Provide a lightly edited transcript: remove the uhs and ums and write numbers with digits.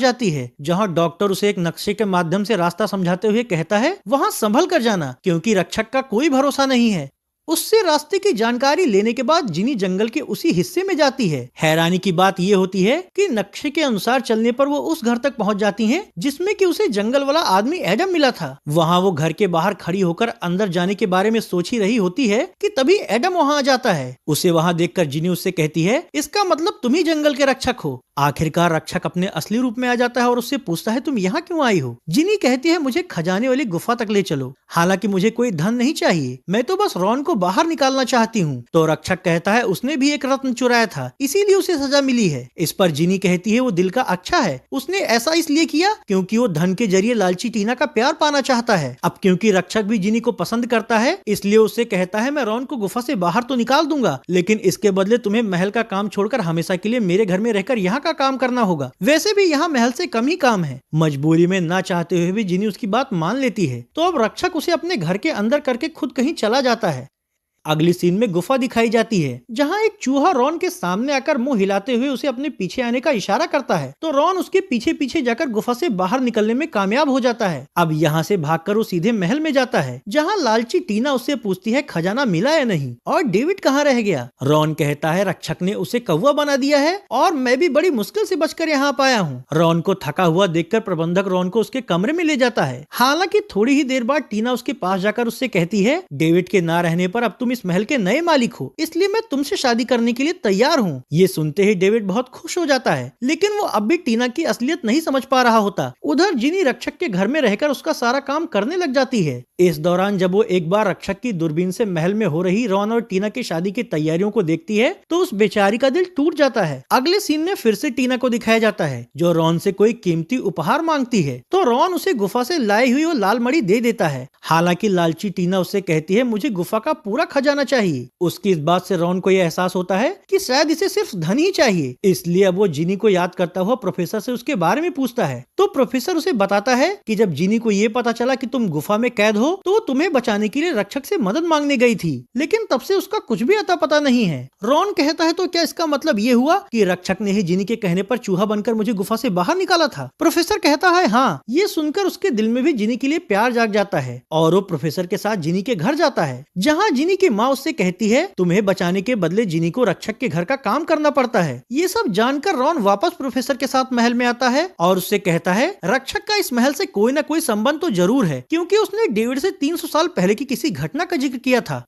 जाती है, जहाँ डॉक्टर उसे एक नक्शे के माध्यम से रास्ता समझाते हुए कहता है वहाँ संभल कर जाना, क्योंकि रक्षक का कोई भरोसा नहीं है। उससे रास्ते की जानकारी लेने के बाद जिनी जंगल के उसी हिस्से में जाती है। हैरानी की बात यह होती है कि नक्शे के अनुसार चलने पर वो उस घर तक पहुंच जाती हैं जिसमें कि उसे जंगल वाला आदमी एडम मिला था। वहां वो घर के बाहर खड़ी होकर अंदर जाने के बारे में सोच ही रही होती है कि तभी एडम वहां आ जाता है। उसे वहां देखकर जिनी उससे कहती है, इसका मतलब तुम ही जंगल के रक्षक हो। आखिरकार रक्षक अपने असली रूप में आ जाता है और उससे पूछता है, तुम यहाँ क्यों आई हो? जिनी कहती है, मुझे खजाने वाली गुफा तक ले चलो। हालांकि मुझे कोई धन नहीं चाहिए, मैं तो बस रॉन को बाहर निकालना चाहती हूँ। तो रक्षक कहता है उसने भी एक रत्न चुराया था, इसीलिए उसे सजा मिली है। इस पर जिनी कहती है वो दिल का अच्छा है, उसने ऐसा इसलिए किया क्योंकि वो धन के जरिए लालची टीना का प्यार पाना चाहता है। अब क्योंकि रक्षक भी जिनी को पसंद करता है, इसलिए उससे कहता है मैं रॉन को गुफा से बाहर तो निकाल दूंगा, लेकिन इसके बदले तुम्हें महल का काम छोड़कर हमेशा के लिए मेरे घर में रहकर यहाँ का काम करना होगा। वैसे भी यहाँ महल से कम ही काम है। मजबूरी में ना चाहते हुए भी जिनी उसकी बात मान लेती है। तो अब रक्षक उसे अपने घर के अंदर करके खुद कहीं चला जाता है। अगली सीन में गुफा दिखाई जाती है, जहां एक चूहा रॉन के सामने आकर मुंह हिलाते हुए उसे अपने पीछे आने का इशारा करता है। तो रॉन उसके पीछे पीछे जाकर गुफा से बाहर निकलने में कामयाब हो जाता है। अब यहाँ से भागकर वो सीधे महल में जाता है, जहां लालची टीना उससे पूछती है खजाना मिला या नहीं और डेविड कहाँ रह गया। रॉन कहता है रक्षक ने उसे कौवा बना दिया है और मैं भी बड़ी मुश्किल से बचकर यहाँ पाया हूँ। रॉन को थका हुआ देखकर प्रबंधक रॉन को उसके कमरे में ले जाता है। हालांकि थोड़ी ही देर बाद टीना उसके पास जाकर उससे कहती है, डेविड के ना रहने पर अब तुम इस महल के नए मालिक हो, इसलिए मैं तुमसे शादी करने के लिए तैयार हूँ। ये सुनते ही डेविड बहुत खुश हो जाता है, लेकिन वो अब भी टीना की असलियत नहीं समझ पा रहा होता। उधर जिनी रक्षक के घर में रहकर उसका सारा काम करने लग जाती है। इस दौरान जब वो एक बार रक्षक की दूरबीन से महल में हो रही रॉन और टीना की शादी की तैयारियों को देखती है तो उस बेचारी का दिल टूट जाता है। अगले सीन में फिर से टीना को दिखाया जाता है, जो रॉन से कोई कीमती उपहार मांगती है। तो रॉन उसे गुफा से लाई हुई वो लाल मणि दे देता है। हालांकि लालची टीना उससे कहती है मुझे गुफा का पूरा खजाना चाहिए। उसकी इस बात से रॉन को यह एहसास होता है कि शायद इसे सिर्फ धन ही चाहिए, इसलिए अब वो जिनी को याद करता हुआ प्रोफेसर से उसके बारे में पूछता है। तो प्रोफेसर उसे बताता है कि जब जिनी को ये पता चला कि तुम गुफा में कैद हो तो वो तुम्हें बचाने के लिए रक्षक से मदद मांगने गई थी, लेकिन तब से उसका कुछ भी अता पता नहीं है। रॉन कहता है तो क्या इसका मतलब ये हुआ कि रक्षक ने ही जिनी के कहने पर चूहा बनकर मुझे गुफा से बाहर निकाला था? प्रोफेसर कहता है हाँ। ये सुनकर उसके दिल में भी जिनी के लिए प्यार जाग जाता है और वो प्रोफेसर के साथ जिनी के घर जाता है, जहाँ जिनी की माँ उससे कहती है तुम्हें बचाने के बदले जिनी को रक्षक के घर का काम करना पड़ता है। ये सब जानकर रॉन वापस प्रोफेसर के साथ महल में आता है और उससे कहता है रक्षक का इस महल से कोई ना कोई संबंध तो जरूर है, क्योंकि उसने डेविड से 300 साल पहले की किसी घटना का जिक्र किया था।